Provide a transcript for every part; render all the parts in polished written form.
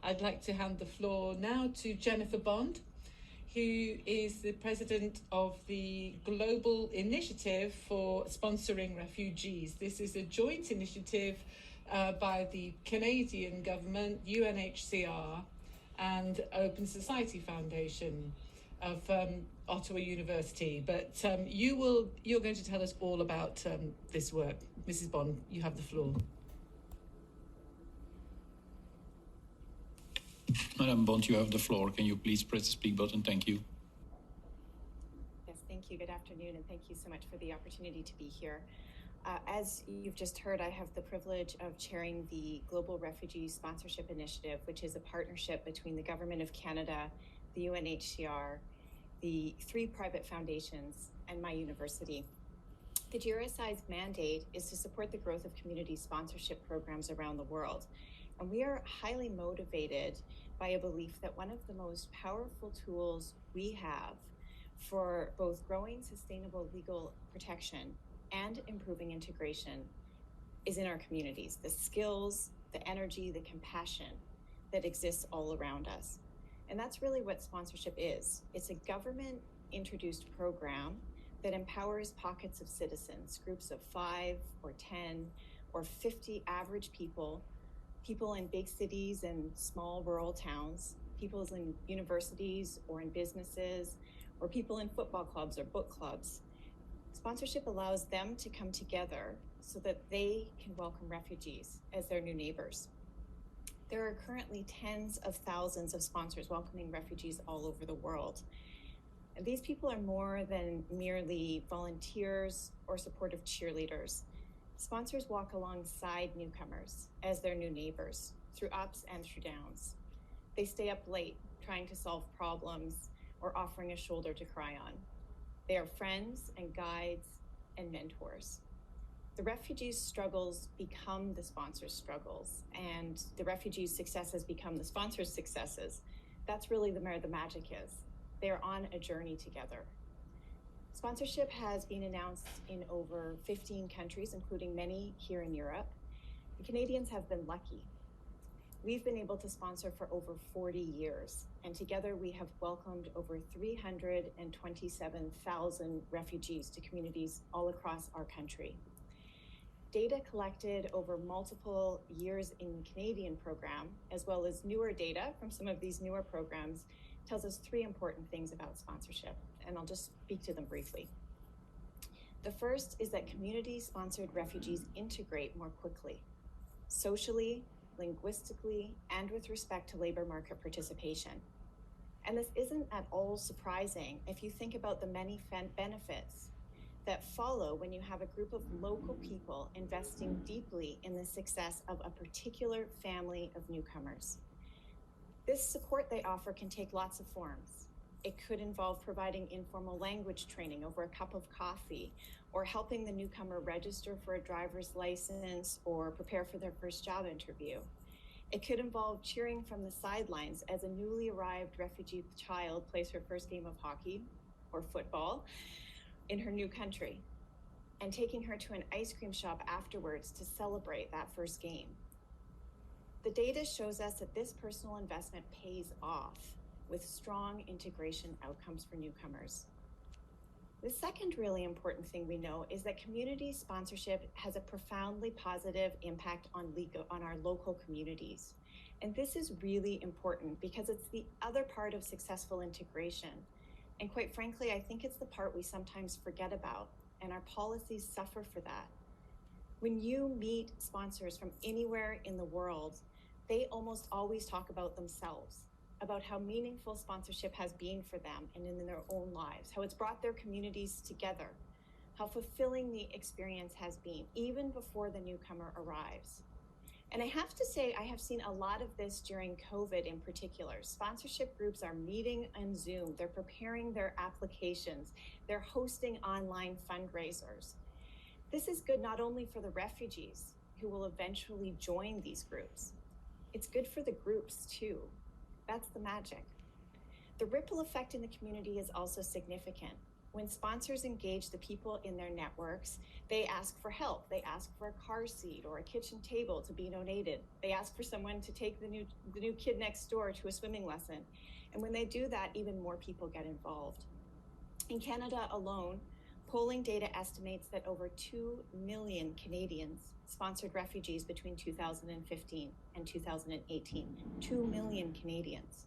I'd like to hand the floor now to Jennifer Bond, who is the president of the Global Initiative for Sponsoring Refugees. This is a joint initiative by the Canadian government, UNHCR, and Open Society Foundation of Ottawa University. But you're going to tell us all about this work. Mrs. Bond, you have the floor. Madam Bond, you have the floor. Can you please press the speak button? Thank you. Yes, thank you. Good afternoon, and thank you so much for the opportunity to be here. As you've just heard, I have the privilege of chairing the Global Refugee Sponsorship Initiative, which is a partnership between the Government of Canada, the UNHCR, the 3 private foundations, and my university. The GRSI's mandate is to support the growth of community sponsorship programs around the world. And we are highly motivated by a belief that one of the most powerful tools we have for both growing sustainable legal protection and improving integration is in our communities, the skills, the energy, the compassion that exists all around us. And that's really what sponsorship is. It's a government-introduced program that empowers pockets of citizens, groups of 5 or 10 or 50 average people in big cities and small rural towns, people in universities or in businesses, or people in football clubs or book clubs. Sponsorship allows them to come together so that they can welcome refugees as their new neighbors. There are currently tens of thousands of sponsors welcoming refugees all over the world. And these people are more than merely volunteers or supportive cheerleaders. Sponsors walk alongside newcomers as their new neighbors through ups and through downs. They stay up late trying to solve problems or offering a shoulder to cry on. They are friends and guides and mentors. The refugees' struggles become the sponsors' struggles, and the refugees' successes become the sponsors' successes. That's really where the magic is. They are on a journey together. Sponsorship has been announced in over 15 countries, including many here in Europe. The Canadians have been lucky. We've been able to sponsor for over 40 years, and together we have welcomed over 327,000 refugees to communities all across our country. Data collected over multiple years in the Canadian program, as well as newer data from some of these newer programs, tells us 3 important things about sponsorship, and I'll just speak to them briefly. The first is that community-sponsored refugees integrate more quickly, socially, linguistically, and with respect to labor market participation. And this isn't at all surprising if you think about the many benefits that follow when you have a group of local people investing deeply in the success of a particular family of newcomers. This support they offer can take lots of forms. It could involve providing informal language training over a cup of coffee, or helping the newcomer register for a driver's license or prepare for their first job interview. It could involve cheering from the sidelines as a newly arrived refugee child plays her first game of hockey or football in her new country, and taking her to an ice cream shop afterwards to celebrate that first game. The data shows us that this personal investment pays off with strong integration outcomes for newcomers. The second really important thing we know is that community sponsorship has a profoundly positive impact on our local communities. And this is really important because it's the other part of successful integration. And quite frankly, I think it's the part we sometimes forget about, and our policies suffer for that. When you meet sponsors from anywhere in the world, they almost always talk about themselves, about how meaningful sponsorship has been for them and in their own lives, how it's brought their communities together, how fulfilling the experience has been, even before the newcomer arrives. And I have to say, I have seen a lot of this during COVID in particular. Sponsorship groups are meeting on Zoom, they're preparing their applications, they're hosting online fundraisers. This is good not only for the refugees who will eventually join these groups, it's good for the groups too. That's the magic. The ripple effect in the community is also significant. When sponsors engage the people in their networks, they ask for help. They ask for a car seat or a kitchen table to be donated. They ask for someone to take the new kid next door to a swimming lesson. And when they do that, even more people get involved. In Canada alone, polling data estimates that over 2 million Canadians sponsored refugees between 2015 and 2018. 2 million Canadians.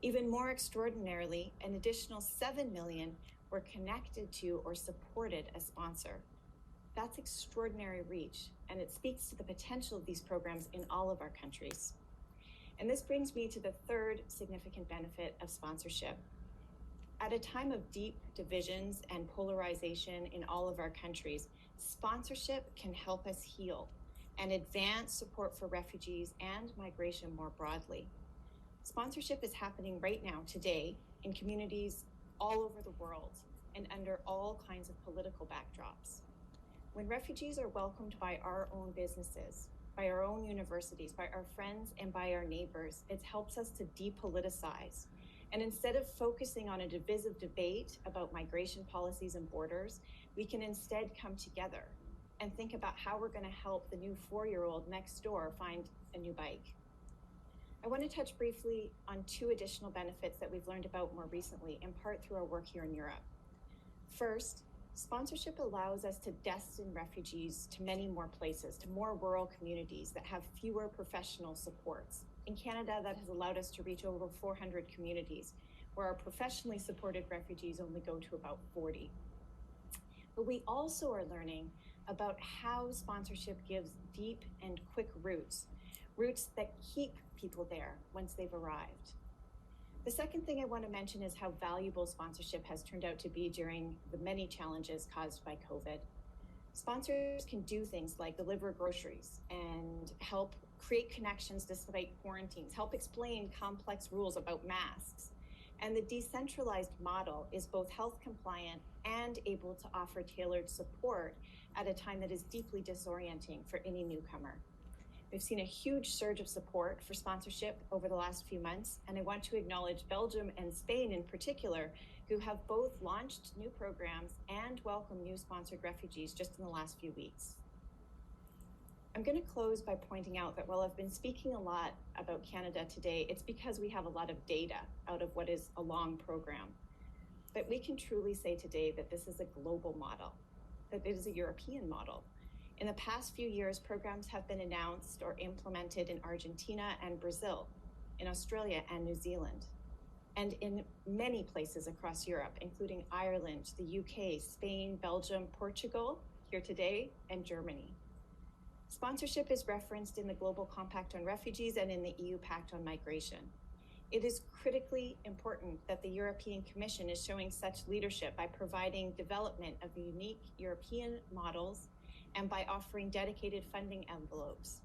Even more extraordinarily, an additional 7 million were connected to or supported a sponsor. That's extraordinary reach, and it speaks to the potential of these programs in all of our countries. And this brings me to the third significant benefit of sponsorship. At a time of deep divisions and polarization in all of our countries, sponsorship can help us heal and advance support for refugees and migration more broadly. Sponsorship is happening right now, today, in communities all over the world and under all kinds of political backdrops. When refugees are welcomed by our own businesses, by our own universities, by our friends, and by our neighbors, it helps us to depoliticize. And instead of focusing on a divisive debate about migration policies and borders, we can instead come together and think about how we're going to help the new 4-year-old next door find a new bike. I want to touch briefly on 2 additional benefits that we've learned about more recently, in part through our work here in Europe. First, sponsorship allows us to destine refugees to many more places, to more rural communities that have fewer professional supports. In Canada, that has allowed us to reach over 400 communities, where our professionally supported refugees only go to about 40. But we also are learning about how sponsorship gives deep and quick roots that keep people there once they've arrived. The second thing I want to mention is how valuable sponsorship has turned out to be during the many challenges caused by COVID. Sponsors can do things like deliver groceries and help create connections despite quarantines, help explain complex rules about masks. And the decentralized model is both health compliant and able to offer tailored support at a time that is deeply disorienting for any newcomer. We've seen a huge surge of support for sponsorship over the last few months, and I want to acknowledge Belgium and Spain in particular, who have both launched new programs and welcomed new sponsored refugees just in the last few weeks. I'm going to close by pointing out that while I've been speaking a lot about Canada today, it's because we have a lot of data out of what is a long program. But we can truly say today that this is a global model, that it is a European model. In the past few years, programs have been announced or implemented in Argentina and Brazil, in Australia and New Zealand, and in many places across Europe, including Ireland, the UK, Spain, Belgium, Portugal, here today, and Germany. Sponsorship is referenced in the Global Compact on Refugees and in the EU Pact on Migration. It is critically important that the European Commission is showing such leadership by providing development of unique European models and by offering dedicated funding envelopes.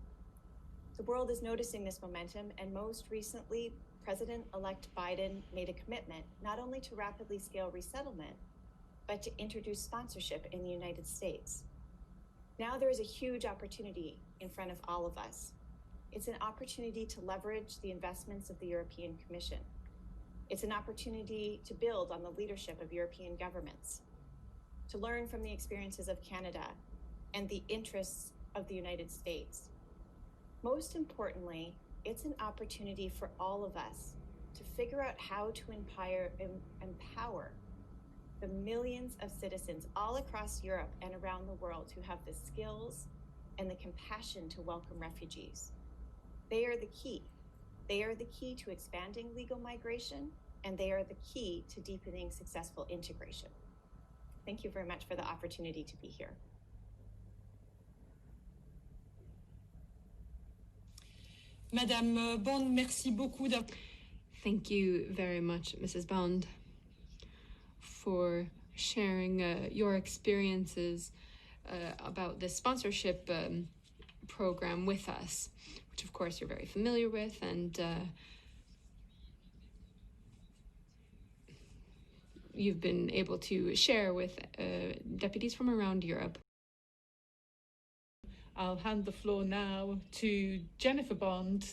The world is noticing this momentum, and most recently, President-elect Biden made a commitment not only to rapidly scale resettlement, but to introduce sponsorship in the United States. Now there is a huge opportunity in front of all of us. It's an opportunity to leverage the investments of the European Commission. It's an opportunity to build on the leadership of European governments, to learn from the experiences of Canada and the interests of the United States. Most importantly, it's an opportunity for all of us to figure out how to empower the millions of citizens all across Europe and around the world who have the skills and the compassion to welcome refugees. They are the key. They are the key to expanding legal migration, and they are the key to deepening successful integration. Thank you very much for the opportunity to be here. Madame Bond, merci beaucoup. Thank you very much, Mrs. Bond, for sharing your experiences about this sponsorship program with us, which of course you're very familiar with, and you've been able to share with deputies from around Europe. I'll hand the floor now to Jennifer Bond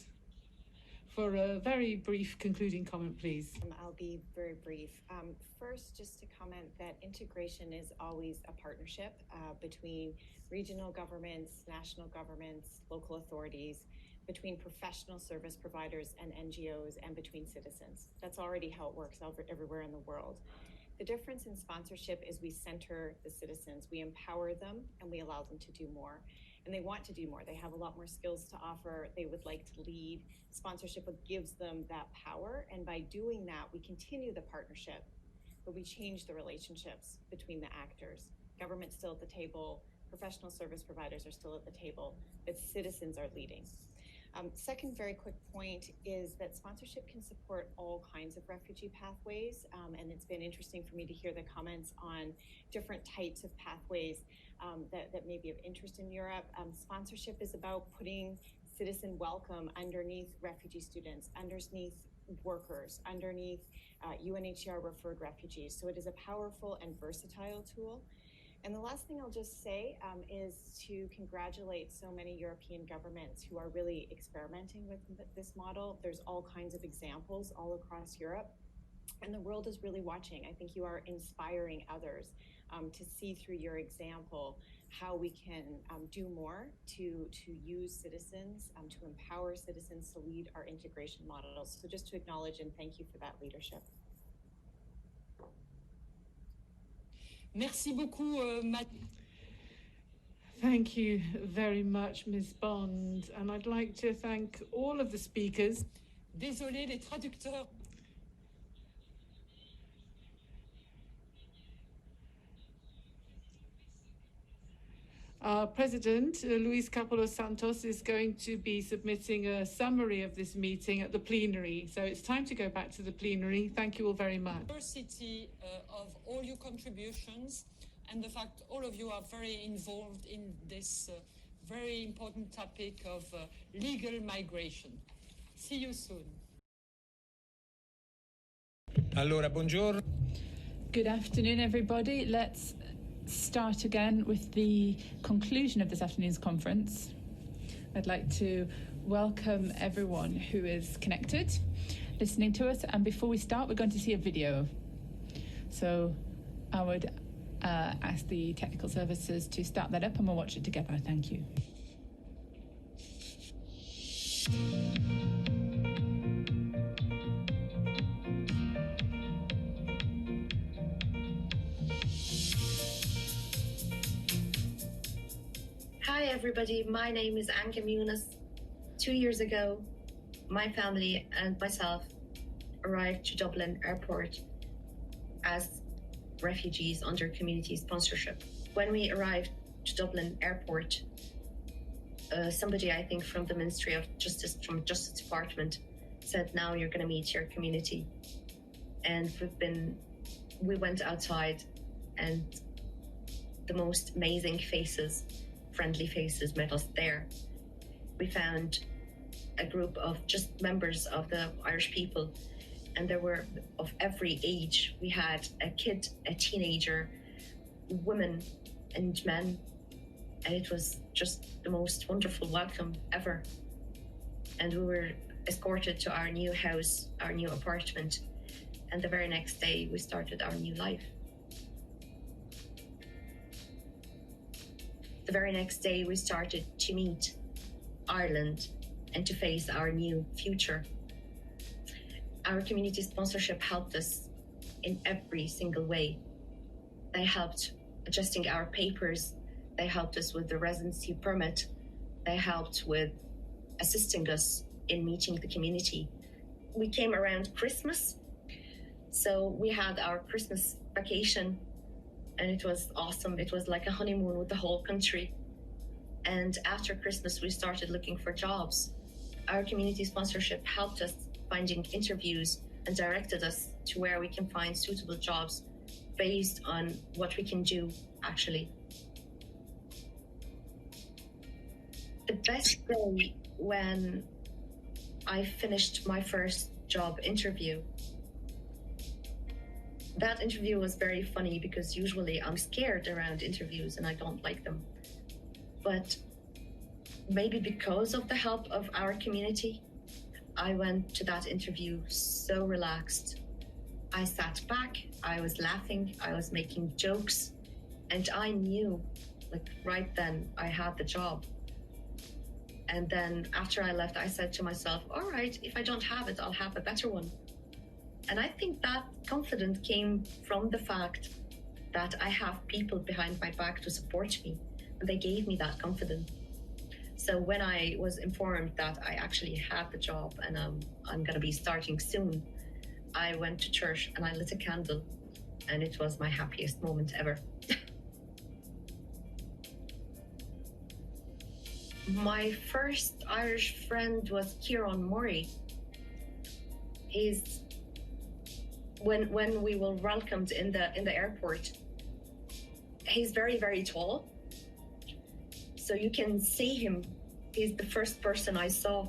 for a very brief concluding comment, please. I'll be very brief. First, just to comment that integration is always a partnership between regional governments, national governments, local authorities, between professional service providers and NGOs, and between citizens. That's already how it works everywhere in the world. The difference in sponsorship is we center the citizens, we empower them, and we allow them to do more. And they want to do more. They have a lot more skills to offer. They would like to lead. Sponsorship gives them that power. And by doing that, we continue the partnership, but we change the relationships between the actors. Government's still at the table. Professional service providers are still at the table, but citizens are leading. Second very quick point is that sponsorship can support all kinds of refugee pathways, and it's been interesting for me to hear the comments on different types of pathways that may be of interest in Europe. Sponsorship is about putting citizen welcome underneath refugee students, underneath workers, underneath UNHCR referred refugees. So it is a powerful and versatile tool. And the last thing I'll just say is to congratulate so many European governments who are really experimenting with this model. There's all kinds of examples all across Europe, and the world is really watching. I think you are inspiring others to see through your example how we can do more to use citizens, to empower citizens to lead our integration models. So just to acknowledge and thank you for that leadership. Merci beaucoup, Thank you very much, Ms. Bond. And I'd like to thank all of the speakers. Désolé, les traducteurs. Our president, Luís Capoulas Santos, is going to be submitting a summary of this meeting at the plenary. So it's time to go back to the plenary. Thank you all very much. Diversity of all your contributions and the fact all of you are very involved in this very important topic of legal migration. See you soon. Allora, buongiorno. Good afternoon, everybody. Let's start again with the conclusion of this afternoon's conference. I'd like to welcome everyone who is connected, listening to us. And before we start, we're going to see a video. So I would ask the technical services to start that up and we'll watch it together. Thank you. Hi everybody, my name is Anke Muniz. 2 years ago, my family and myself arrived to Dublin Airport as refugees under community sponsorship. When we arrived to Dublin Airport, somebody, I think from the Ministry of Justice, from Justice Department, said, now you're going to meet your community. And we went outside and the most amazing faces, friendly faces met us there. We found a group of just members of the Irish people, and there were of every age. We had a kid, a teenager, women and men, and it was just the most wonderful welcome ever. And we were escorted to our new house, our new apartment, and the very next day we started our new life. The very next day we started to meet Ireland and to face our new future. Our community sponsorship helped us in every single way. They helped adjusting our papers. They helped us with the residency permit. They helped with assisting us in meeting the community. We came around Christmas, so we had our Christmas vacation, and it was awesome. It was like a honeymoon with the whole country. And after Christmas, we started looking for jobs. Our community sponsorship helped us finding interviews and directed us to where we can find suitable jobs based on what we can do, actually. The best day when I finished my first job interview. That interview was very funny because usually I'm scared around interviews and I don't like them. But maybe because of the help of our community, I went to that interview so relaxed. I sat back, I was laughing, I was making jokes, and I knew, like right then, I had the job. And then after I left, I said to myself, all right, if I don't have it, I'll have a better one. And I think that confidence came from the fact that I have people behind my back to support me, and they gave me that confidence. So when I was informed that I actually had the job and I'm going to be starting soon, I went to church and I lit a candle, and it was my happiest moment ever. My first Irish friend was Kieran Murray. He's when we were welcomed in the airport, he's very, very tall. So you can see him. He's the first person I saw.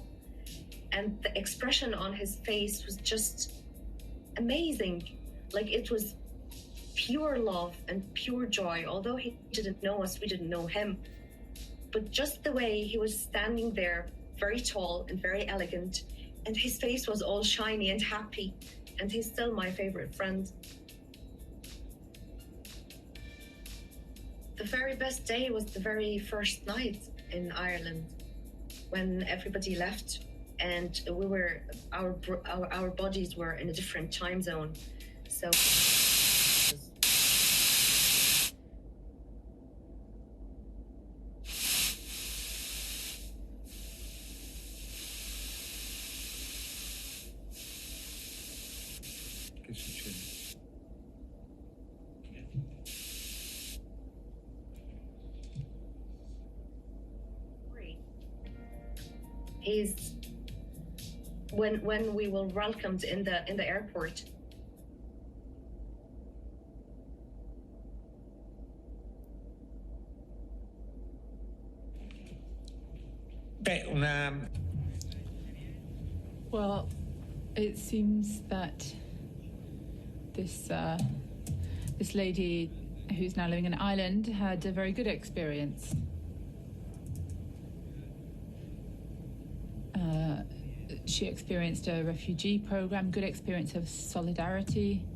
And the expression on his face was just amazing. Like it was pure love and pure joy. Although he didn't know us, we didn't know him. But just the way he was standing there, very tall and very elegant, and his face was all shiny and happy. And he's still my favorite friend. The very best day was the very first night in Ireland, when everybody left and we were our bodies were in a different time zone. So he's when we were welcomed in the airport. Well, it seems that this lady who's now living in Ireland had a very good experience. She experienced a refugee program, good experience of solidarity.